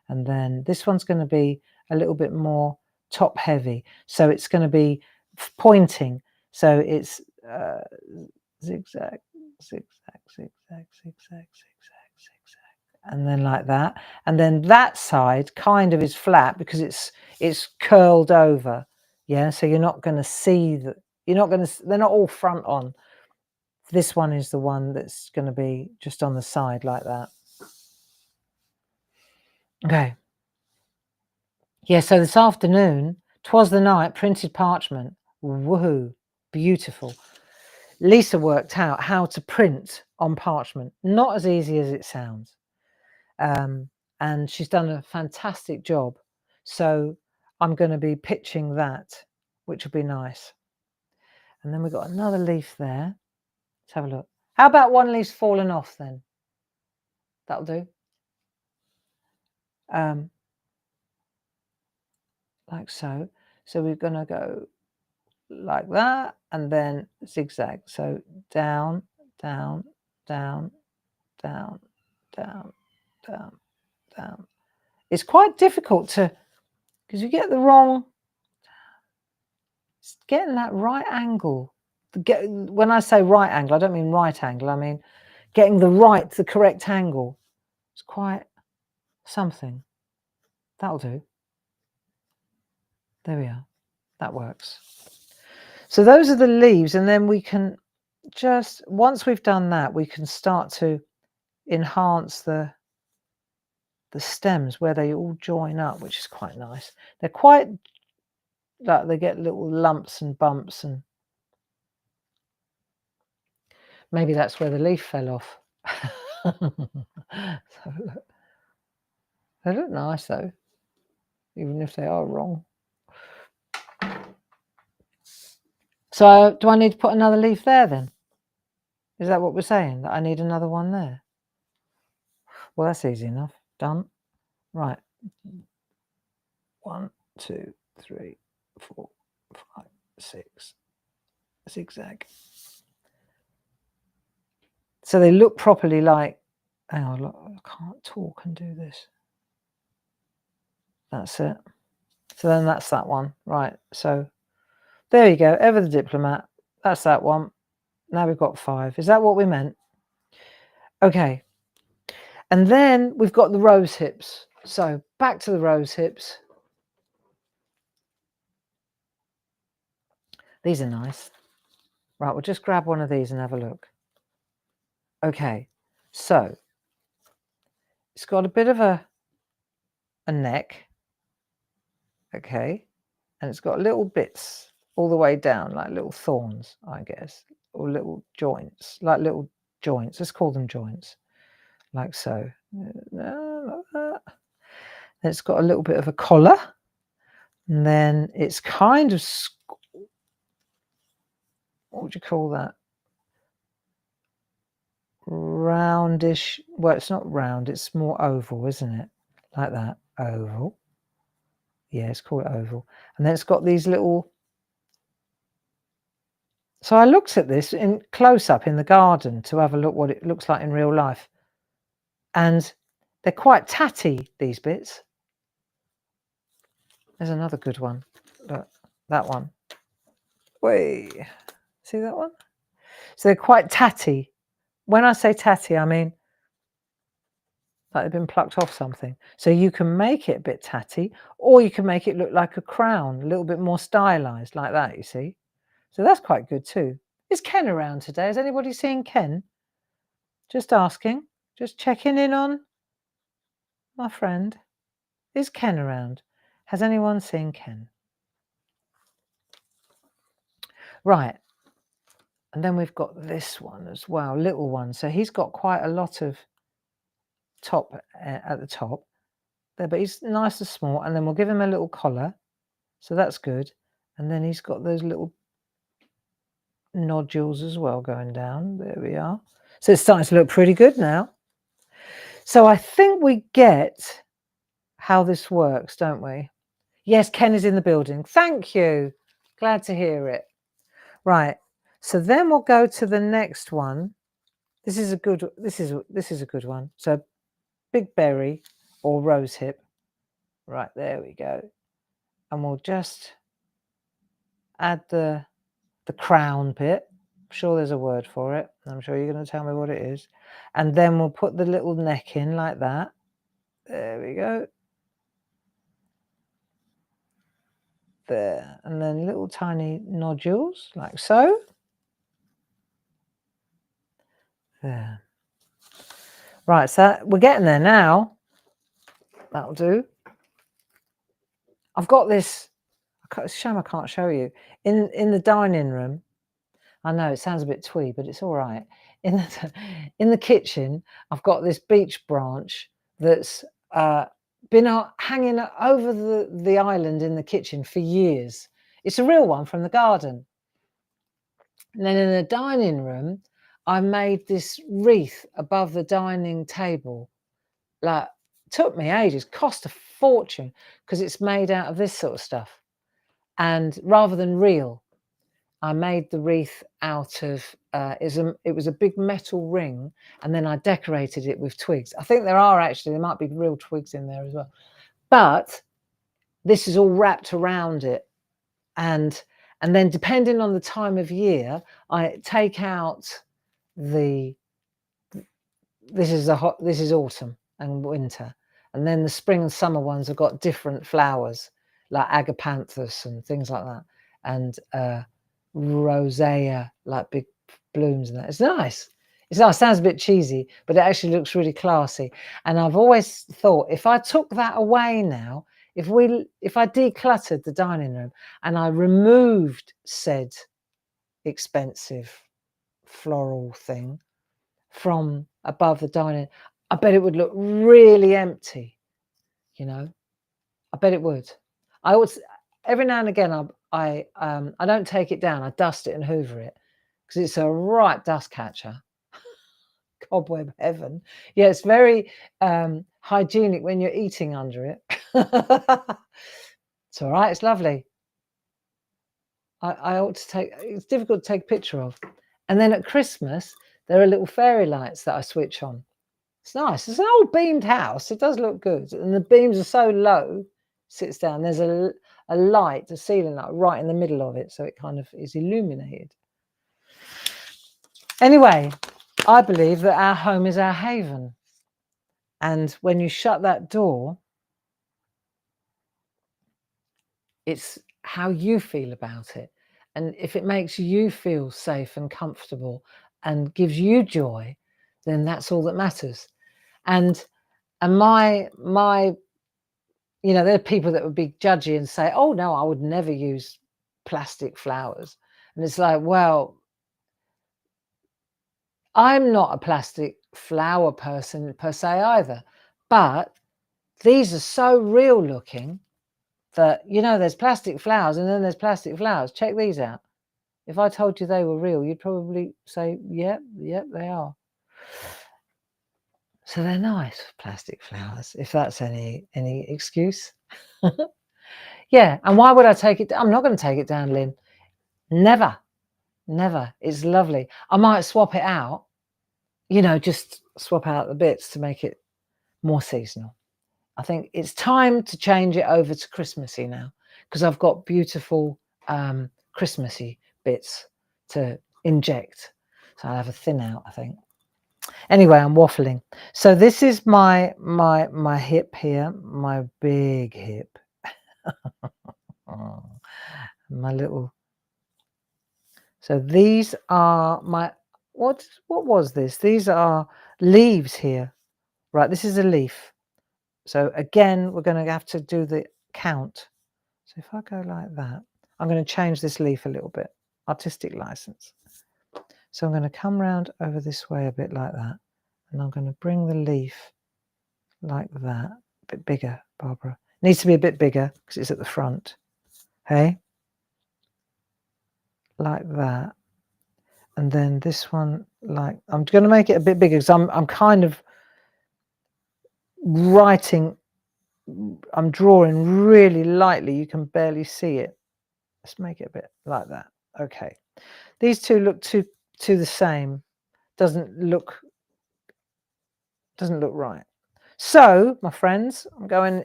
and then this one's going to be a little bit more top heavy, so it's going to be pointing, so it's zigzag, zigzag, zigzag, zigzag, zigzag, zigzag, and then like that, and then that side kind of is flat because it's curled over. Yeah, so you're not going to see that, they're not all front on. This one is the one that's going to be just on the side like that. Okay. Yeah, so this afternoon, 'twas the night, printed parchment. Woohoo, beautiful. Lisa worked out how to print on parchment. Not as easy as it sounds. And she's done a fantastic job. So I'm going to be pitching that, which will be nice. And then we've got another leaf there. Let's have a look. How about one leaf's fallen off then? That'll do. Like so. So we're going to go like that and then zigzag. So down, down, down, down, down, down, down. It's quite difficult to, because you get the wrong, getting that right angle. When I say right angle, I don't mean right angle. I mean getting the correct angle. It's quite something. That'll do. There we are. That works. So those are the leaves, and then we can just, once we've done that, we can start to enhance the stems where they all join up, which is quite nice. They're quite, like, they get little lumps and bumps, and maybe that's where the leaf fell off. So look. They look nice though, even if they are wrong. So do I need to put another leaf there then? Is that what we're saying? That I need another one there? Well, that's easy enough. Done. Right. 1, 2, 3, 4, 5, 6. Zigzag. So they look properly like, hang on, look, I can't talk and do this. That's it. So then that's that one. Right. So there you go. Ever the Diplomat. That's that one. Now we've got 5. Is that what we meant? Okay. And then we've got the rose hips. So back to the rose hips. These are nice. Right, we'll just grab one of these and have a look. Okay, so it's got a bit of a neck. Okay, and it's got little bits all the way down, like little thorns, I guess, or little joints, like little joints. Let's call them joints, like so. Like that. It's got a little bit of a collar, and then it's kind of, what would you call that? Roundish. Well, it's not round, it's more oval, isn't it? Like that. Oval. Yeah, it's called oval. And then it's got these little. So I looked at this in close up in the garden to have a look what it looks like in real life, and they're quite tatty, these bits. There's another good one. Look, that one. Way, see that one? So they're quite tatty. when I say tatty, I mean like they've been plucked off something. So you can make it a bit tatty, or you can make it look like a crown, a little bit more stylized like that, you see. So that's quite good too. Is Ken around today? Has anybody seen Ken? Just asking, just checking in on my friend. Is Ken around? Has anyone seen Ken? Right. And then we've got this one as well, little one. So he's got quite a lot of top at the top there, but he's nice and small. And then we'll give him a little collar. So that's good. And then he's got those little nodules as well going down. There we are. So it's starting to look pretty good now. So I think we get how this works, don't we? Yes, Ken is in the building. Thank you. Glad to hear it. Right. So then we'll go to the next one. This is a good one. So big berry or rose hip. Right, there we go. And we'll just add the crown bit. I'm sure there's a word for it. I'm sure you're going to tell me what it is. And then we'll put the little neck in like that. There we go. There. And then little tiny nodules like so. There. Right, so we're getting there now. That'll do. I've got this. It's a shame I can't show you. In the dining room. I know it sounds a bit twee, but it's all right. In the kitchen, I've got this beech branch that's been hanging over the island in the kitchen for years. It's a real one from the garden. And then in the dining room, I made this wreath above the dining table. Like, took me ages, cost a fortune, because it's made out of this sort of stuff. And rather than real, I made the wreath out of, it was a big metal ring, and then I decorated it with twigs. I think there might be real twigs in there as well. But this is all wrapped around it. And then depending on the time of year, I take out this is autumn and winter. And then the spring and summer ones have got different flowers, like agapanthus and things like that. And rosea, like big blooms and that. It's nice. It sounds a bit cheesy, but it actually looks really classy. And I've always thought, if I took that away now, if I decluttered the dining room and I removed said expensive floral thing from above the dining, I bet it would look really empty, you know. I bet it would. I always, every now and again, I don't take it down. I dust it and hoover it because it's a right dust catcher. Cobweb heaven. Yeah, it's very hygienic when you're eating under it. It's all right. It's lovely. I ought to take. It's difficult to take a picture of. And then at Christmas, there are little fairy lights that I switch on. It's nice. It's an old beamed house. It does look good, and the beams are so low. Sits down. There's a light, a ceiling light, right in the middle of it, so it kind of is illuminated. Anyway, I believe that our home is our haven, and when you shut that door, it's how you feel about it, and if it makes you feel safe and comfortable and gives you joy, then that's all that matters. And my you know, there are people that would be judgy and say, oh no, I would never use plastic flowers. And it's like, well, I'm not a plastic flower person per se either, but these are so real looking that, you know, there's plastic flowers and then there's plastic flowers. Check these out. If I told you they were real, you'd probably say, yep, they are. So they're nice plastic flowers, if that's any excuse. Yeah, and why would I take it? I'm not going to take it down, Lynn. Never. It's lovely. I might swap it out, you know, just swap out the bits to make it more seasonal. I think it's time to change it over to Christmassy now, because I've got beautiful Christmassy bits to inject. So I'll have a thin out, I think. Anyway, I'm waffling. So this is my hip here, my big hip. Oh, my little. So these are my, what was this? These are leaves here. Right, this is a leaf. So again, we're going to have to do the count. So if I go like that, I'm going to change this leaf a little bit. Artistic license. So I'm going to come round over this way a bit like that. And I'm going to bring the leaf like that. A bit bigger, Barbara. Needs to be a bit bigger because it's at the front. Hey? Like that. And then this one, like, I'm going to make it a bit bigger because I'm kind of writing, I'm drawing really lightly. You can barely see it. Let's make it a bit like that. Okay. These two look too the same. Doesn't look right. So, my friends, I'm going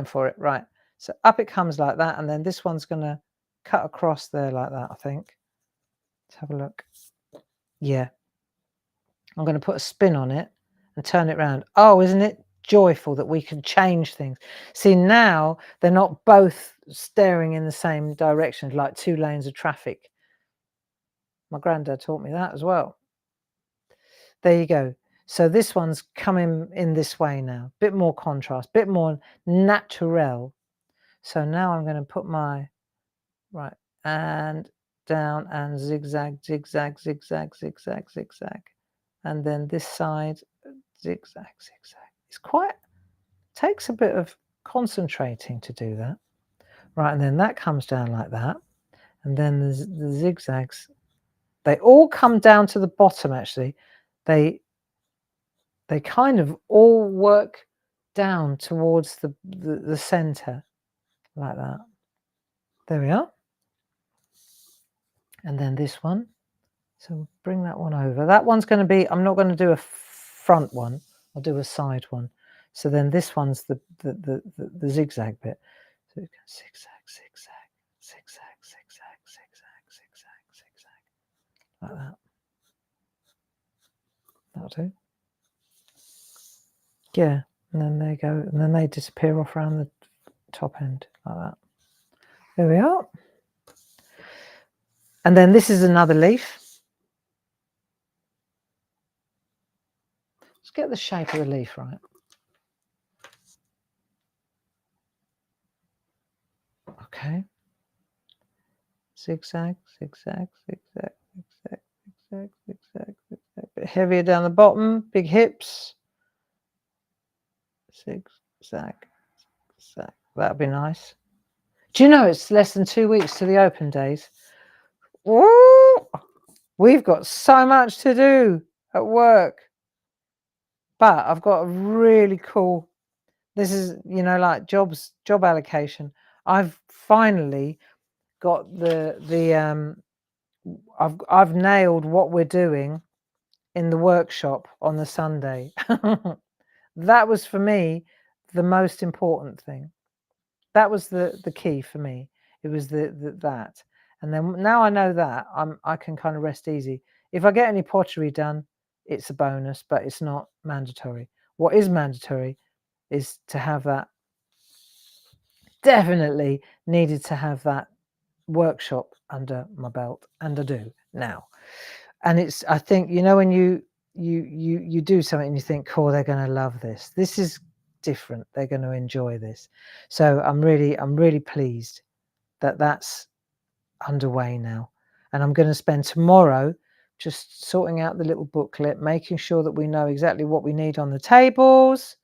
for it. Right. So up it comes like that, and then this one's going to cut across there like that, I think. Let's have a look. Yeah. I'm going to put a spin on it and turn it around. Oh, isn't it joyful that we can change things? See, now they're not both staring in the same direction, like two lanes of traffic. My granddad taught me that as well. There you go. So this one's coming in this way now. Bit more contrast, bit more natural. So now I'm going to put my, right, and down and zigzag, zigzag, zigzag, zigzag, zigzag. And then this side, zigzag, zigzag. It's quite, takes a bit of concentrating to do that. Right, and then that comes down like that. And then the zigzags, they all come down to the bottom actually. They kind of all work down towards the center like that. There we are. And then this one. So bring that one over. That one's going to be, I'm not going to do a front one. I'll do a side one. So then this one's the zigzag bit. So it goes zigzag, zigzag, zigzag, zigzag, zigzag, zigzag, zigzag. Like that. That'll do. Yeah. And then they go, and then they disappear off around the top end like that. There we are. And then this is another leaf. Let's get the shape of the leaf right. Okay. Zigzag, zigzag, zigzag, zigzag, zigzag, zigzag, zigzag. Bit heavier down the bottom, big hips. Zigzag, zigzag. That'd be nice. Do you know it's less than 2 weeks to the open days? Ooh, we've got so much to do at work. But I've got a really cool, this is, you know, like job allocation. I've finally got I've nailed what we're doing in the workshop on the Sunday. That was for me the most important thing. That was the key for me. It was that. And then now I know that, I can kind of rest easy. If I get any pottery done, it's a bonus, but it's not mandatory. What is mandatory is to have that. Definitely needed to have that workshop under my belt, and I do now. And it's, I think, you know, when you do something and you think, cool, they're going to love this. This is different. They're going to enjoy this. So I'm really pleased that that's underway now. And I'm going to spend tomorrow just sorting out the little booklet, making sure that we know exactly what we need on the tables,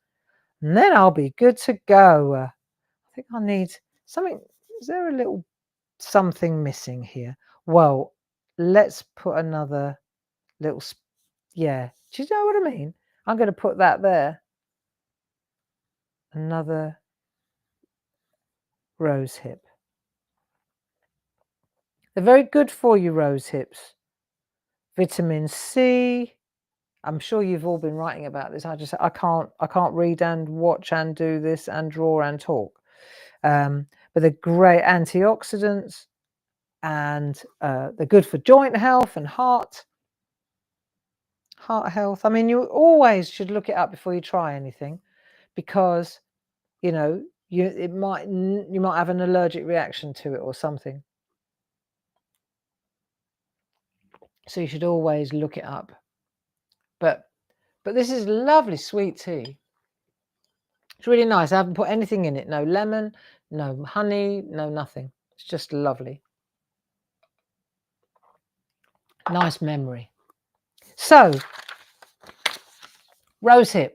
and then I'll be good to go. I think I need something. Is there a little something missing here? Well, let's put another little, yeah, do you know what I mean? I'm going to put that there. Another rose hip. They're very good for you, rose hips. Vitamin C. I'm sure you've all been writing about this. I can't read and watch and do this and draw and talk. But they're great antioxidants, and they're good for joint health and heart heart health. I mean, you always should look it up before you try anything, because you know you might have an allergic reaction to it or something. So you should always look it up. But this is lovely sweet tea. It's really nice. I haven't put anything in it. No lemon, no honey, no nothing. It's just lovely. Nice memory. So, rosehip.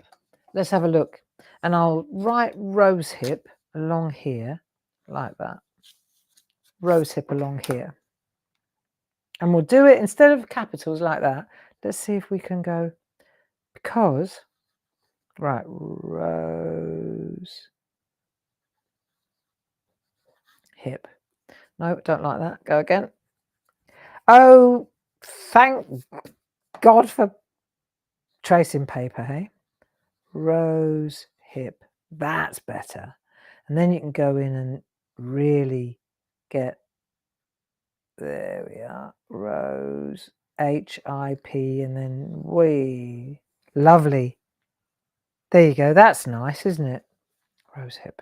Let's have a look. And I'll write rosehip along here, like that. Rosehip along here. And we'll do it instead of capitals like that. Let's see if we can go, because, right, rose hip. No, don't like that. Go again. Oh, thank God for tracing paper, hey? Rose hip. That's better. And then you can go in and really get, there we are, rose, H-I-P, and then we. Lovely. There you go. That's nice, isn't it? Rose hip.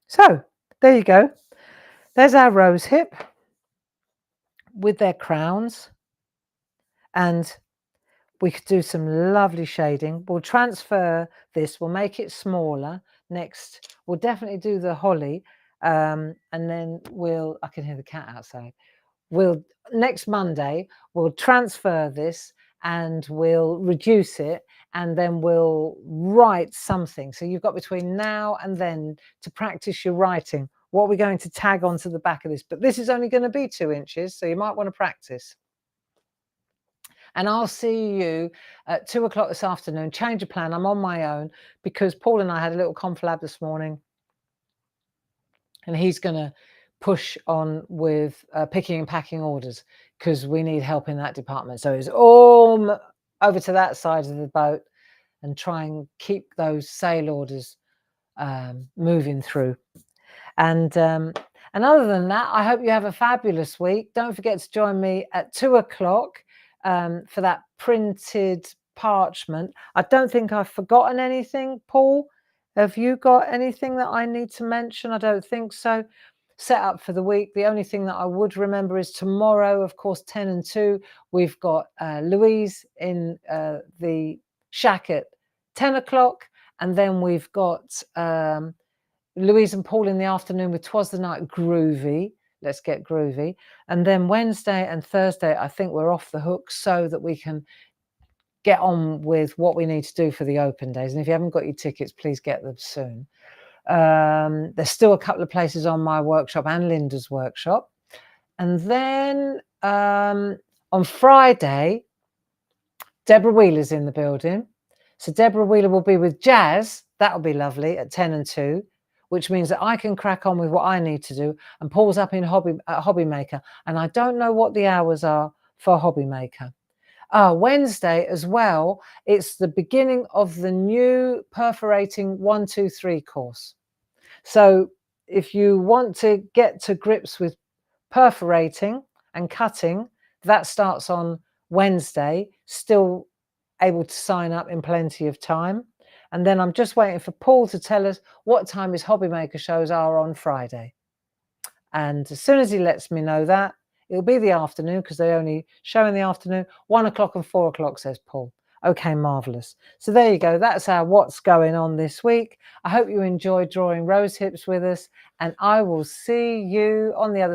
So, there you go. There's our rose hip with their crowns. And we could do some lovely shading. We'll transfer this. We'll make it smaller. Next, we'll definitely do the holly. And then I can hear the cat outside. Next Monday, we'll transfer this and we'll reduce it, and then we'll write something. So you've got between now and then to practice your writing. What are we going to tag onto the back of this? But this is only going to be 2 inches, so you might want to practice. And I'll see you at 2 o'clock this afternoon. Change of plan. I'm on my own because Paul and I had a little conflab this morning, and he's going to push on with picking and packing orders because we need help in that department. So it's all over to that side of the boat and try and keep those sale orders moving through. And other than that, I hope you have a fabulous week. Don't forget to join me at 2 o'clock for that printed parchment. I don't think I've forgotten anything. Paul, have you got anything that I need to mention? I don't think so. Set up for the week. The only thing that I would remember is tomorrow, of course, 10 and 2, we've got Louise in the SHAC at 10 o'clock. And then we've got Louise and Paul in the afternoon with 'Twas the Night Groovy. Let's get groovy. And then Wednesday and Thursday, I think we're off the hook so that we can get on with what we need to do for the open days. And if you haven't got your tickets, please get them soon. There's still a couple of places on my workshop and Linda's workshop. And then on Friday, Deborah Wheeler's in the building. So Deborah Wheeler will be with Jazz. That'll be lovely at 10 and 2, which means that I can crack on with what I need to do. And Paul's up in Hobby Maker. And I don't know what the hours are for Hobby Maker. Wednesday as well, it's the beginning of the new perforating 1, 2, 3 course. So if you want to get to grips with perforating and cutting, that starts on Wednesday, still able to sign up in plenty of time. And then I'm just waiting for Paul to tell us what time his Hobby Maker shows are on Friday. And as soon as he lets me know that, it'll be the afternoon because they only show in the afternoon, 1 o'clock and 4 o'clock, says Paul. Okay, marvellous. So there you go. That's our what's going on this week. I hope you enjoyed drawing rose hips with us, and I will see you on the other